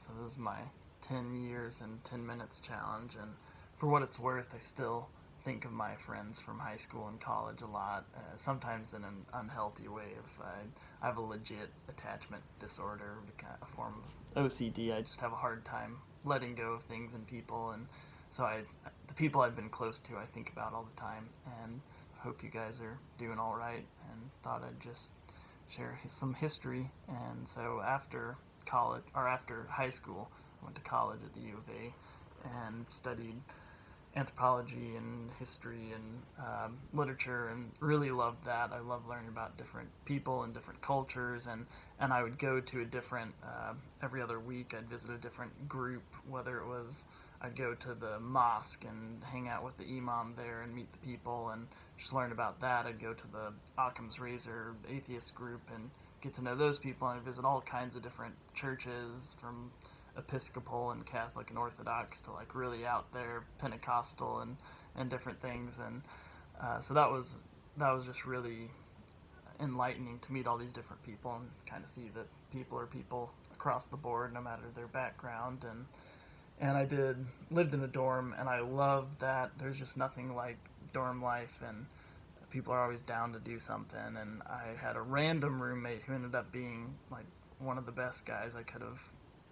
So this is my 10 years and 10 minutes challenge, and for what it's worth, I still think of my friends from high school and college a lot, sometimes in an unhealthy way. If I have a legit attachment disorder, a form of OCD. I just have a hard time letting go of things and people, and so the people I've been close to, I think about all the time, and I hope you guys are doing all right, and thought I'd just share some history. And so after college, or after high school, I went to college at the U of A and studied anthropology and history and literature, and really loved that. I love learning about different people and different cultures, and I would go to a different every other week. I'd visit a different group, whether it was I'd go to the mosque and hang out with the imam there and meet the people and just learn about that. I'd go to the Occam's Razor atheist group and get to know those people, and I'd visit all kinds of different churches, from Episcopal and Catholic and Orthodox to like really out there Pentecostal and different things. And so that was just really enlightening to meet all these different people and kind of see that people are people across the board, no matter their background. And I did lived in a dorm, and I loved that. There's just nothing like dorm life, and people are always down to do something. And I had a random roommate who ended up being like one of the best guys I could have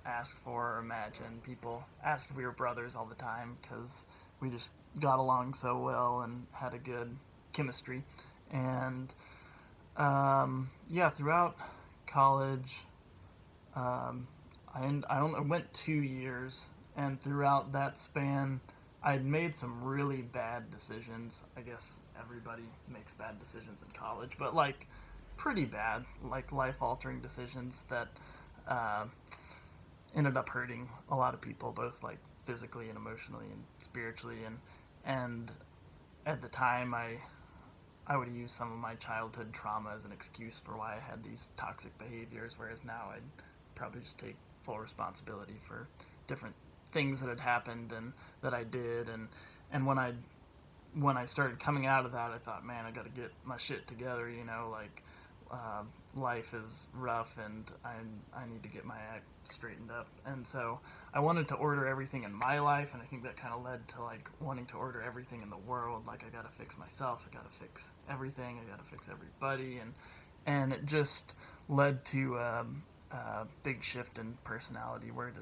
asked for or imagined. People ask if we were brothers all the time because we just got along so well and had a good chemistry. And yeah, throughout college, I only went 2 years, and throughout that span, I'd made some really bad decisions. I guess everybody makes bad decisions in college, but like pretty bad, like life altering decisions that uh, ended up hurting a lot of people, both like physically and emotionally and spiritually. And at the time, I would use some of my childhood trauma as an excuse for why I had these toxic behaviors, whereas now I'd probably just take full responsibility for different things that had happened and that I did. And when I started coming out of that, I thought, man, I got to get my shit together. Like uh, life is rough, and I need to get my act straightened up. And so I wanted to order everything in my life, and I think that kind of led to like wanting to order everything in the world. Like, I got to fix myself, I got to fix everything, I got to fix everybody, and it just led to a big shift in personality where to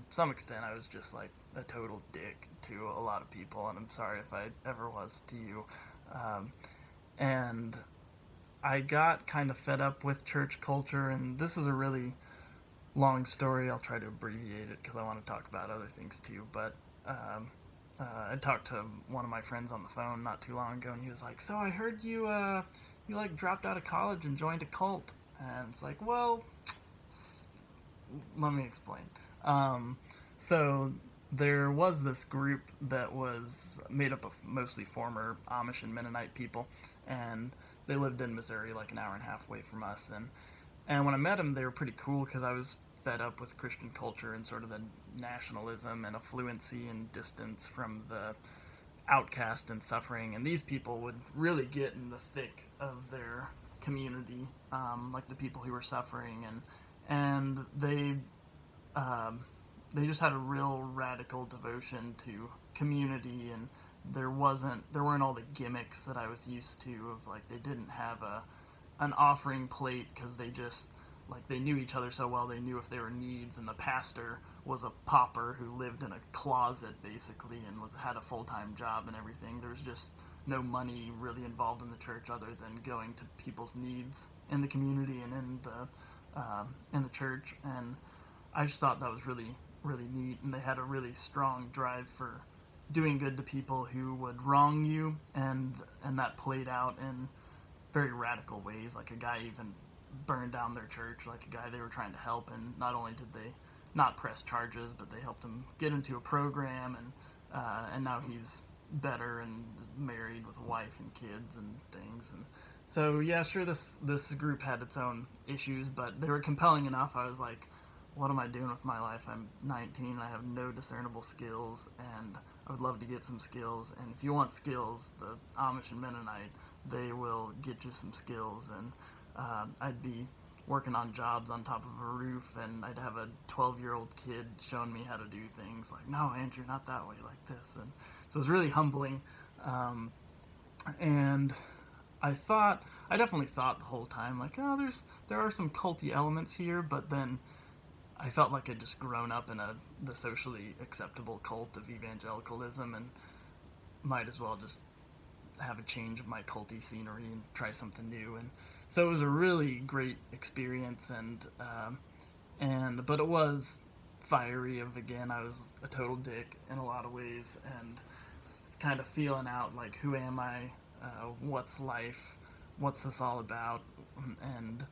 some extent I was just like a total dick to a lot of people, and I'm sorry if I ever was to you. Um, and I got kind of fed up with church culture, and this is a really long story. I'll try to abbreviate it because I want to talk about other things too. But I talked to one of my friends on the phone not too long ago, and he was like, "So I heard you like dropped out of college and joined a cult." And it's like, well, let me explain. Um, so there was this group that was made up of mostly former Amish and Mennonite people, and they lived in Missouri, like an hour and a half away from us. And when I met them, they were pretty cool because I was fed up with Christian culture and sort of the nationalism and affluency and distance from the outcast and suffering. And these people would really get in the thick of their community, like the people who were suffering, and um, they just had a real radical devotion to community. And there weren't all the gimmicks that I was used to, of like they didn't have an offering plate because they just, like, they knew each other so well. They knew if there were needs, and the pastor was a pauper who lived in a closet basically and had a full-time job and everything. There was just no money really involved in the church other than going to people's needs in the community and in the church. And I just thought that was really, really neat. And they had a really strong drive for doing good to people who would wrong you, and that played out in very radical ways. Like, a guy even burned down their church, like a guy they were trying to help, and not only did they not press charges, but they helped him get into a program, and now he's better and married with a wife and kids and things. And so yeah, sure, this group had its own issues, but they were compelling enough. I was like, what am I doing with my life? I'm 19, I have no discernible skills, and I would love to get some skills. And if you want skills, the Amish and Mennonite, they will get you some skills. And I'd be working on jobs on top of a roof, and I'd have a 12-year-old kid showing me how to do things like, no, Andrew, not that way, like this. And so it was really humbling. Um, and I definitely thought the whole time, like, oh, there are some culty elements here, but then I felt like I'd just grown up in the socially acceptable cult of evangelicalism, and might as well just have a change of my culty scenery and try something new. And so it was a really great experience, and but it was fiery. Of again, I was a total dick in a lot of ways, and kind of feeling out like, who am I? What's life? What's this all about? And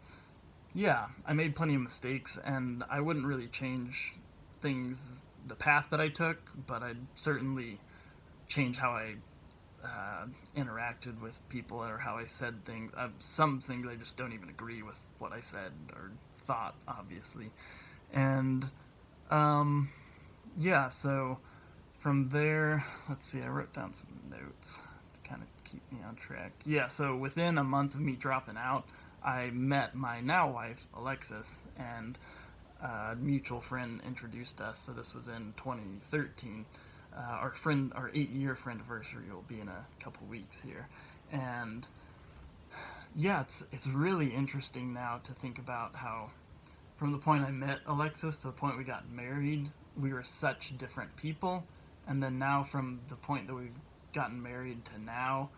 yeah, I made plenty of mistakes, and I wouldn't really change things, the path that I took, but I'd certainly change how I interacted with people or how I said things. Some things I just don't even agree with what I said or thought, obviously. And yeah, so from there, let's see, I wrote down some notes to kind of keep me on track. Yeah, so within a month of me dropping out, I met my now wife, Alexis, and a mutual friend introduced us. So this was in 2013. Our 8-year friend anniversary will be in a couple weeks here, and yeah, it's really interesting now to think about how, from the point I met Alexis to the point we got married, we were such different people, and then now from the point that we've gotten married to now,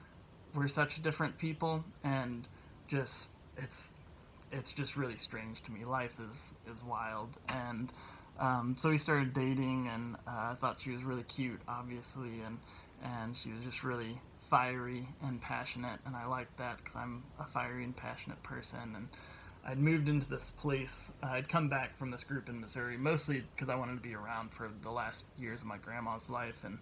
we're such different people, and just it's just really strange to me. Life is wild, and so we started dating, and I thought she was really cute, obviously, and she was just really fiery and passionate, and I liked that because I'm a fiery and passionate person. And I'd moved into this place. I'd come back from this group in Missouri, mostly because I wanted to be around for the last years of my grandma's life, and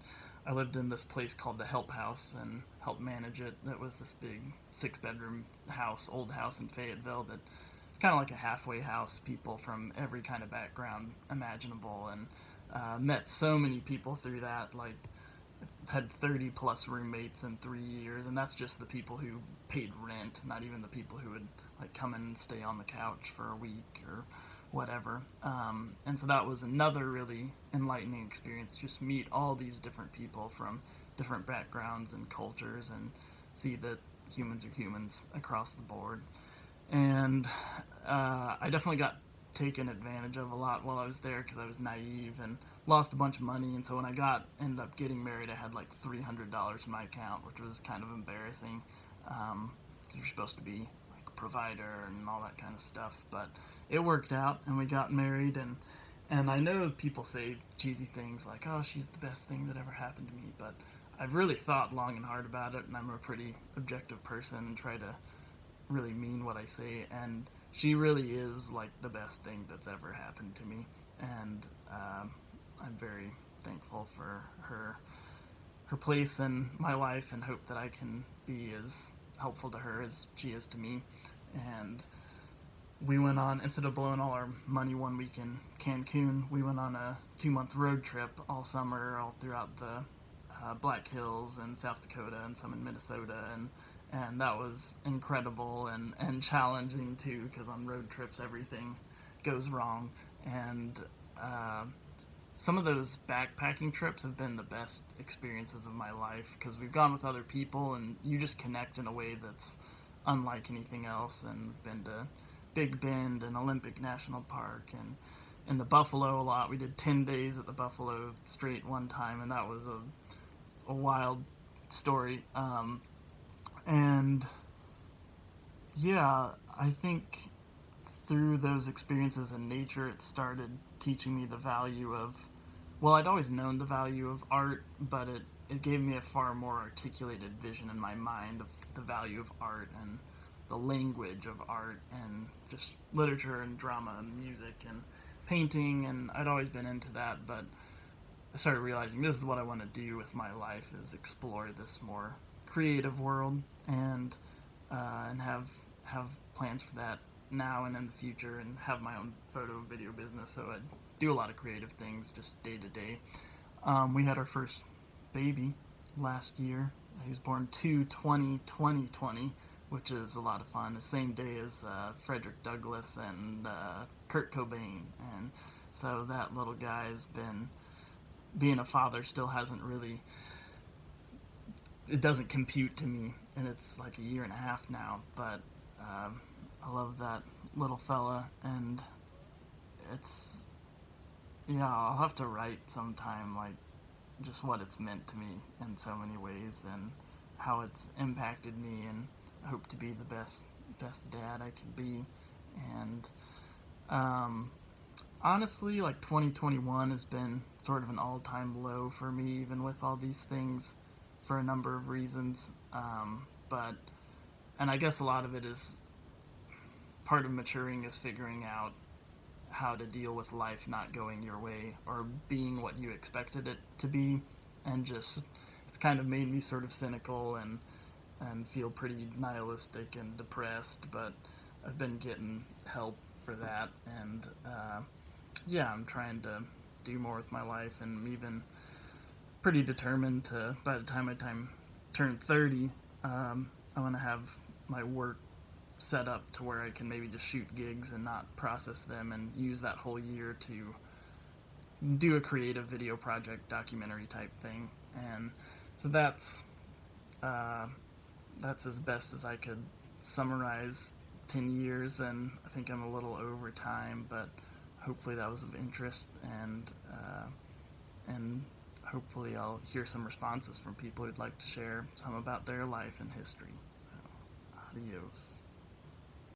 I lived in this place called the Help House and helped manage it. It was this big 6-bedroom house, old house in Fayetteville that kind of like a halfway house, people from every kind of background imaginable, and met so many people through that, like had 30 plus roommates in 3 years, and that's just the people who paid rent, not even the people who would like come in and stay on the couch for a week or whatever. And so that was another really enlightening experience, just meet all these different people from different backgrounds and cultures and see that humans are humans across the board. And I definitely got taken advantage of a lot while I was there because I was naive and lost a bunch of money. And so when I ended up getting married, I had like $300 in my account, which was kind of embarrassing. You're supposed to be like a provider and all that kind of stuff, but it worked out, and we got married. And I know people say cheesy things like, "Oh, she's the best thing that ever happened to me," but I've really thought long and hard about it, and I'm a pretty objective person and try to really mean what I say, and she really is like the best thing that's ever happened to me, and I'm very thankful for her place in my life, and hope that I can be as helpful to her as she is to me. And we went on, instead of blowing all our money one week in Cancun, we went on a 2-month road trip all summer, all throughout the Black Hills and South Dakota and some in Minnesota, and that was incredible and challenging too, because on road trips everything goes wrong. And some of those backpacking trips have been the best experiences of my life, because we've gone with other people and you just connect in a way that's unlike anything else. And we've been to Big Bend and Olympic National Park, and in the Buffalo a lot. We did 10 days at the Buffalo Strait one time, and that was a wild story. And yeah, I think through those experiences in nature, it started teaching me the value of, well, I'd always known the value of art, but it gave me a far more articulated vision in my mind of the value of art and the language of art and just literature and drama and music and painting. And I'd always been into that, but I started realizing this is what I want to do with my life, is explore this more creative world, and have plans for that now and in the future, and have my own photo and video business. So I do a lot of creative things just day to day. We had our first baby last year. He was born 2/20/2020, which is a lot of fun. The same day as Frederick Douglass and Kurt Cobain, and so that little guy's been being a father still hasn't really, it doesn't compute to me, and it's like a year and a half now. But I love that little fella, and it's, yeah, I'll have to write sometime like just what it's meant to me in so many ways and how it's impacted me, and I hope to be the best dad I can be. And um, honestly, like 2021 has been sort of an all-time low for me, even with all these things, for a number of reasons. But and I guess a lot of it is part of maturing is figuring out how to deal with life not going your way or being what you expected it to be, and just it's kind of made me sort of cynical and feel pretty nihilistic and depressed. But I've been getting help for that, and yeah, I'm trying to do more with my life, and I'm even pretty determined to, by the time turn 30, I want to have my work set up to where I can maybe just shoot gigs and not process them, and use that whole year to do a creative video project, documentary type thing. And so uh, that's as best as I could summarize 10 years, and I think I'm a little over time, but hopefully that was of interest, and hopefully I'll hear some responses from people who'd like to share some about their life and history. So, adios.